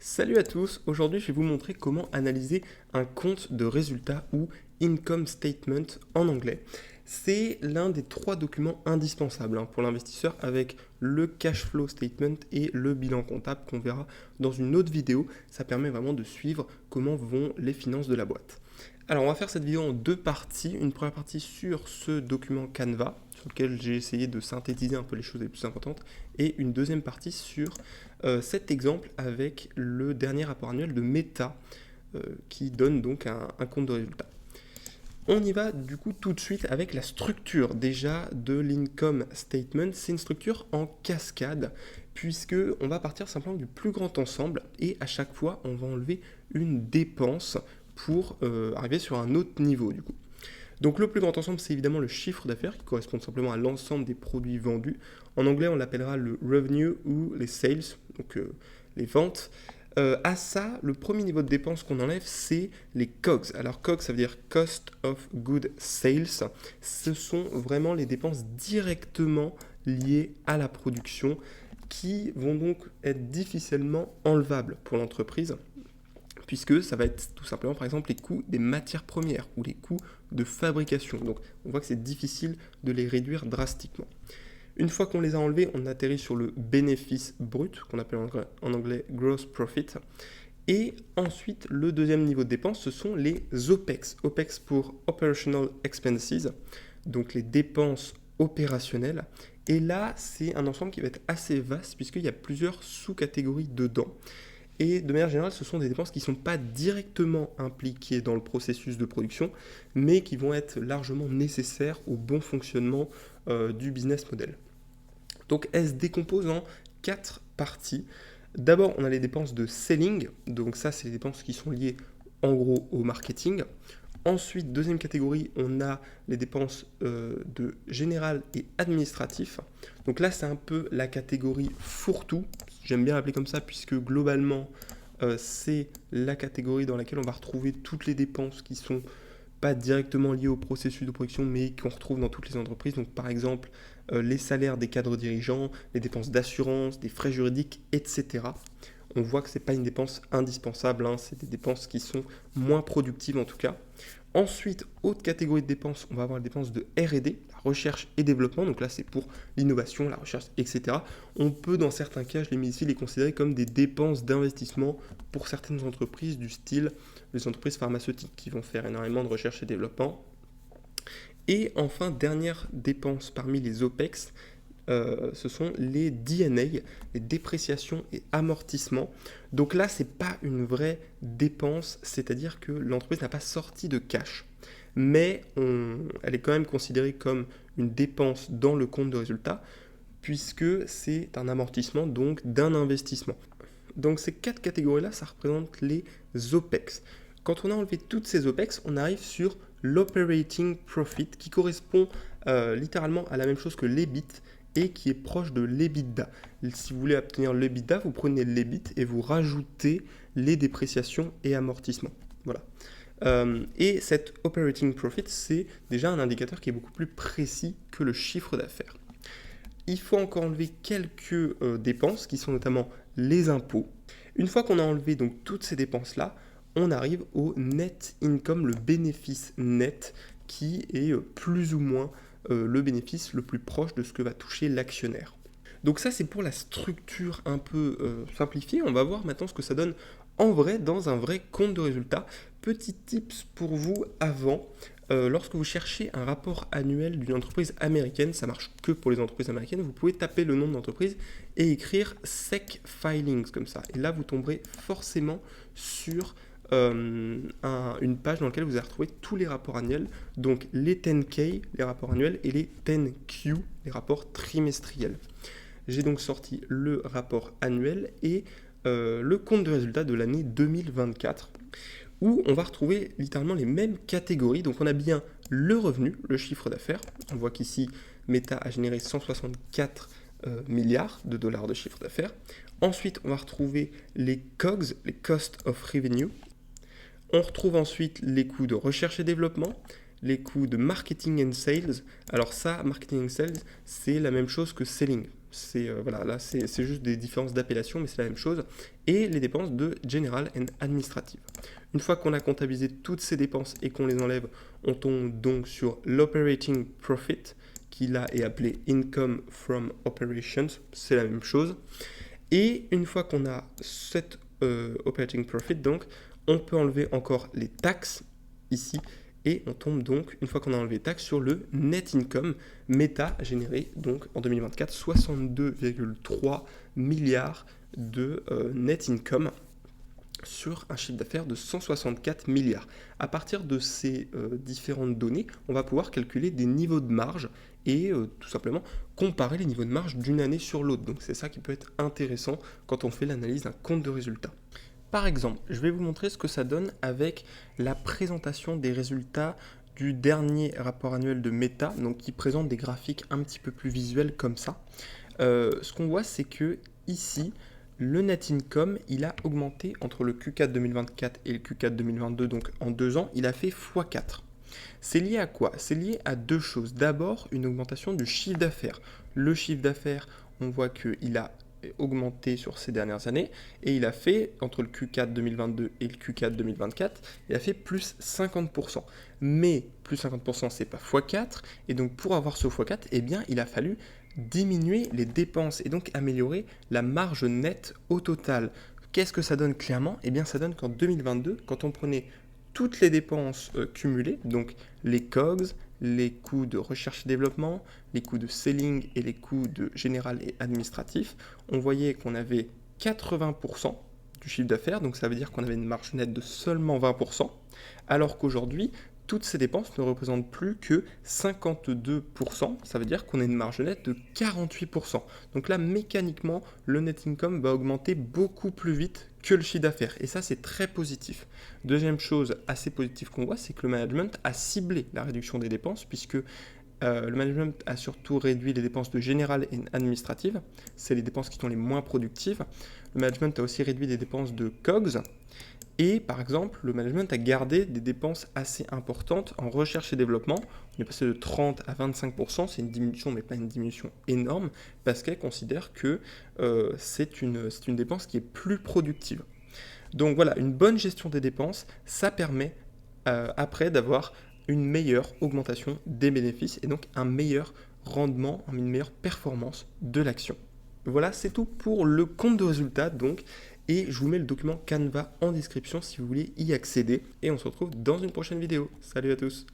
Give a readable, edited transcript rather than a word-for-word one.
Salut à tous, aujourd'hui je vais vous montrer comment analyser un compte de résultat ou income statement en anglais. C'est l'un des trois documents indispensables pour l'investisseur avec le cash flow statement et le bilan comptable qu'on verra dans une autre vidéo. Ça permet vraiment de suivre comment vont les finances de la boîte. Alors on va faire cette vidéo en deux parties. Une première partie sur ce document Canva, sur lequel j'ai essayé de synthétiser un peu les choses les plus importantes, et une deuxième partie sur cet exemple avec le dernier rapport annuel de Meta, qui donne donc un compte de résultat. On y va du coup tout de suite avec la structure déjà de l'income statement. C'est une structure en cascade puisque on va partir simplement du plus grand ensemble et à chaque fois on va enlever une dépense pour arriver sur un autre niveau du coup. Donc le plus grand ensemble, c'est évidemment le chiffre d'affaires qui correspond simplement à l'ensemble des produits vendus. En anglais, on l'appellera le revenue ou les sales, donc les ventes. À ça, le premier niveau de dépense qu'on enlève, c'est les COGS. Alors COGS, ça veut dire Cost of Good Sales. Ce sont vraiment les dépenses directement liées à la production qui vont donc être difficilement enlevables pour l'entreprise, puisque ça va être tout simplement par exemple les coûts des matières premières ou les coûts de fabrication. Donc on voit que c'est difficile de les réduire drastiquement. Une fois qu'on les a enlevés, on atterrit sur le bénéfice brut, qu'on appelle en anglais gross profit. Et ensuite, le deuxième niveau de dépense, ce sont les OPEX. OPEX pour Operational Expenses, donc les dépenses opérationnelles. Et là, c'est un ensemble qui va être assez vaste puisqu'il y a plusieurs sous-catégories dedans. Et de manière générale, ce sont des dépenses qui ne sont pas directement impliquées dans le processus de production, mais qui vont être largement nécessaires au bon fonctionnement du business model. Donc elles se décomposent en 4 parties. D'abord, on a les dépenses de selling, donc ça, c'est les dépenses qui sont liées en gros au marketing. Ensuite, deuxième catégorie, on a les dépenses de général et administratif. Donc là, c'est un peu la catégorie fourre-tout. J'aime bien l'appeler comme ça puisque globalement, c'est la catégorie dans laquelle on va retrouver toutes les dépenses qui sont pas directement liées au processus de production, mais qu'on retrouve dans toutes les entreprises. Donc par exemple, les salaires des cadres dirigeants, les dépenses d'assurance, des frais juridiques, etc. On voit que ce n'est pas une dépense indispensable, c'est des dépenses qui sont moins productives en tout cas. Ensuite, autre catégorie de dépenses, on va avoir les dépenses de R&D, la recherche et développement. Donc là, c'est pour l'innovation, la recherche, etc. On peut, dans certains cas, je l'ai mis ici, les considérer comme des dépenses d'investissement pour certaines entreprises du style les entreprises pharmaceutiques qui vont faire énormément de recherche et développement. Et enfin, dernière dépense parmi les OPEX, ce sont les D&A, les dépréciations et amortissements. Donc là, ce n'est pas une vraie dépense, c'est-à-dire que l'entreprise n'a pas sorti de cash, mais elle est quand même considérée comme une dépense dans le compte de résultat, puisque c'est un amortissement donc d'un investissement. Donc ces 4 catégories-là, ça représente les OPEX. Quand on a enlevé toutes ces OPEX, on arrive sur l'operating profit, qui correspond littéralement à la même chose que l'EBIT, et qui est proche de l'EBITDA. Si vous voulez obtenir l'EBITDA, vous prenez l'EBIT et vous rajoutez les dépréciations et amortissements. Voilà. Et cet operating profit, c'est déjà un indicateur qui est beaucoup plus précis que le chiffre d'affaires. Il faut encore enlever quelques dépenses, qui sont notamment les impôts. Une fois qu'on a enlevé donc toutes ces dépenses-là, on arrive au net income, le bénéfice net, qui est plus ou moins le bénéfice le plus proche de ce que va toucher l'actionnaire. Donc ça, c'est pour la structure un peu simplifiée. On va voir maintenant ce que ça donne en vrai dans un vrai compte de résultat. Petit tips pour vous avant. Lorsque vous cherchez un rapport annuel d'une entreprise américaine, ça marche que pour les entreprises américaines, vous pouvez taper le nom de l'entreprise et écrire SEC Filings comme ça. Et là, vous tomberez forcément sur une page dans laquelle vous allez retrouver tous les rapports annuels, donc les 10K, les rapports annuels, et les 10Q, les rapports trimestriels. J'ai donc sorti le rapport annuel et le compte de résultat de l'année 2024, où on va retrouver littéralement les mêmes catégories. Donc on a bien le revenu, le chiffre d'affaires. On voit qu'ici, Meta a généré 164 milliards de dollars de chiffre d'affaires. Ensuite, on va retrouver les COGS, les Cost of Revenue. On retrouve ensuite les coûts de recherche et développement, les coûts de marketing and sales. Alors ça, marketing and sales, c'est la même chose que selling. Voilà, là c'est juste des différences d'appellation, mais c'est la même chose. Et les dépenses de General and Administrative. Une fois qu'on a comptabilisé toutes ces dépenses et qu'on les enlève, on tombe donc sur l'Operating Profit, qui là est appelé Income from Operations, c'est la même chose. Et une fois qu'on a cet Operating Profit, donc, on peut enlever encore les taxes ici, et on tombe donc, une fois qu'on a enlevé les taxes, sur le Net Income. Meta a généré donc en 2024 62,3 milliards de Net Income sur un chiffre d'affaires de 164 milliards. À partir de ces différentes données, on va pouvoir calculer des niveaux de marge et tout simplement comparer les niveaux de marge d'une année sur l'autre. Donc c'est ça qui peut être intéressant quand on fait l'analyse d'un compte de résultats. Par exemple, je vais vous montrer ce que ça donne avec la présentation des résultats du dernier rapport annuel de Meta, donc qui présente des graphiques un petit peu plus visuels comme ça. Ce qu'on voit, c'est que ici, le net income, il a augmenté entre le Q4 2024 et le Q4 2022, donc en 2 ans, il a fait x4. C'est lié à quoi? C'est lié à deux choses. D'abord, une augmentation du chiffre d'affaires. Le chiffre d'affaires, on voit qu'il a augmenté sur ces dernières années et il a fait, entre le Q4 2022 et le Q4 2024, il a fait plus 50%. Mais plus 50%, c'est pas x4, et donc pour avoir ce x4, eh bien, il a fallu diminuer les dépenses et donc améliorer la marge nette au total. Qu'est-ce que ça donne clairement? Eh bien, ça donne qu'en 2022, quand on prenait toutes les dépenses cumulées, donc les COGS, les coûts de recherche et développement, les coûts de selling et les coûts de général et administratif, on voyait qu'on avait 80% du chiffre d'affaires, donc ça veut dire qu'on avait une marge nette de seulement 20%, alors qu'aujourd'hui, toutes ces dépenses ne représentent plus que 52%, ça veut dire qu'on a une marge nette de 48%. Donc là, mécaniquement, le net income va augmenter beaucoup plus vite que le chiffre d'affaires. Et ça, c'est très positif. Deuxième chose assez positive qu'on voit, c'est que le management a ciblé la réduction des dépenses, puisque le management a surtout réduit les dépenses de général et administrative. C'est les dépenses qui sont les moins productives. Le management a aussi réduit les dépenses de COGS. Et par exemple, le management a gardé des dépenses assez importantes en recherche et développement. On est passé de 30 à 25%, c'est une diminution, mais pas une diminution énorme, parce qu'elle considère que c'est une dépense qui est plus productive. Donc voilà, une bonne gestion des dépenses, ça permet après d'avoir une meilleure augmentation des bénéfices et donc un meilleur rendement, une meilleure performance de l'action. Voilà, c'est tout pour le compte de résultats donc. Et je vous mets le document Canva en description si vous voulez y accéder. Et on se retrouve dans une prochaine vidéo. Salut à tous!